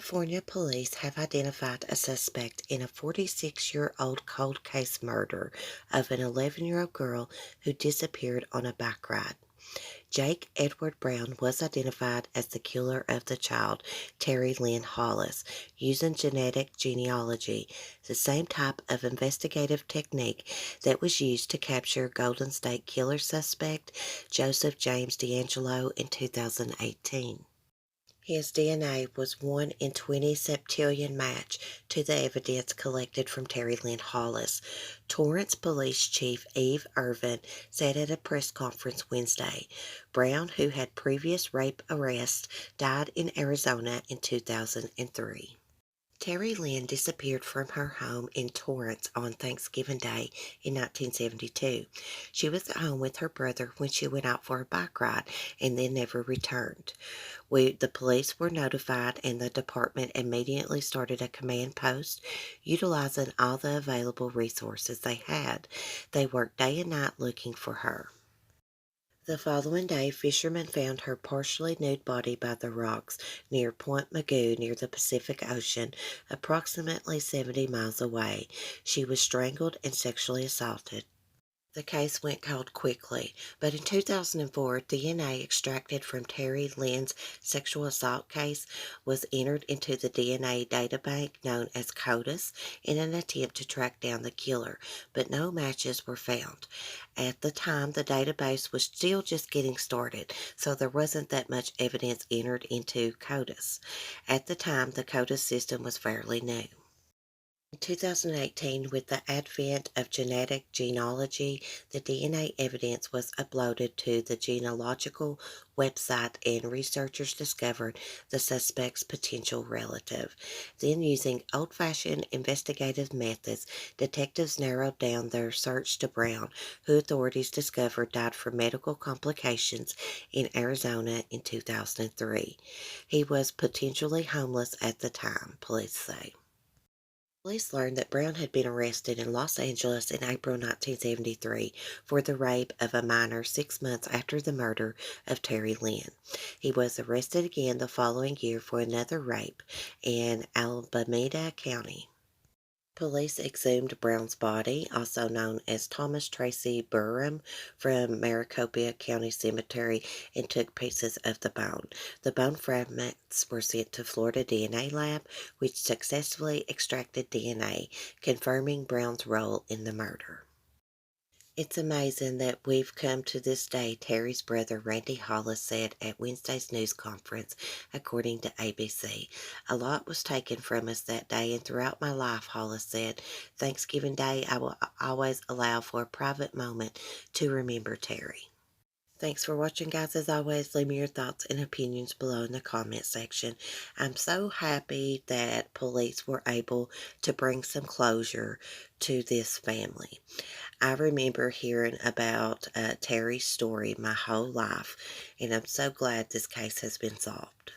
California police have identified a suspect in a 46-year-old cold case murder of an 11-year-old girl who disappeared on a bike ride. Jake Edward Brown was identified as the killer of the child, Terri Lynn Hollis, using genetic genealogy, the same type of investigative technique that was used to capture Golden State Killer suspect Joseph James DeAngelo in 2018. His DNA was 1 in 20 septillion match to the evidence collected from Terri Lynn Hollis. Torrance Police Chief Eve Irvin said at a press conference Wednesday, Brown, who had previous rape arrests, died in Arizona in 2003. Terri Lynn disappeared from her home in Torrance on Thanksgiving Day in 1972. She was at home with her brother when she went out for a bike ride and then never returned. The police were notified and the department immediately started a command post utilizing all the available resources they had. They worked day and night looking for her. The following day, fishermen found her partially nude body by the rocks near Point Magoo near the Pacific Ocean, approximately 70 miles away. She was strangled and sexually assaulted. The case went cold quickly, but in 2004, DNA extracted from Terri Lynn's sexual assault case was entered into the DNA databank known as CODIS in an attempt to track down the killer, but no matches were found. At the time, the database was still just getting started, so there wasn't that much evidence entered into CODIS. At the time, the CODIS system was fairly new. In 2018, with the advent of genetic genealogy, the DNA evidence was uploaded to the genealogical website and researchers discovered the suspect's potential relative. Then, using old-fashioned investigative methods, detectives narrowed down their search to Brown, who authorities discovered died from medical complications in Arizona in 2003. He was potentially homeless at the time, police say. Police learned that Brown had been arrested in Los Angeles in April 1973 for the rape of a minor 6 months after the murder of Terri Lynn. He was arrested again the following year for another rape in Alameda County. Police exhumed Brown's body, also known as Thomas Tracy Burham, from Maricopa County Cemetery and took pieces of the bone. The bone fragments were sent to Florida DNA Lab, which successfully extracted DNA, confirming Brown's role in the murder. It's amazing that we've come to this day, Terri's brother Randy Hollis said at Wednesday's news conference, according to ABC. A lot was taken from us that day, and throughout my life, Hollis said, Thanksgiving Day, I will always allow for a private moment to remember Terri. Thanks for watching, guys. As always, leave me your thoughts and opinions below in the comment section. I'm so happy that police were able to bring some closure to this family. I remember hearing about Terri's story my whole life, and I'm so glad this case has been solved.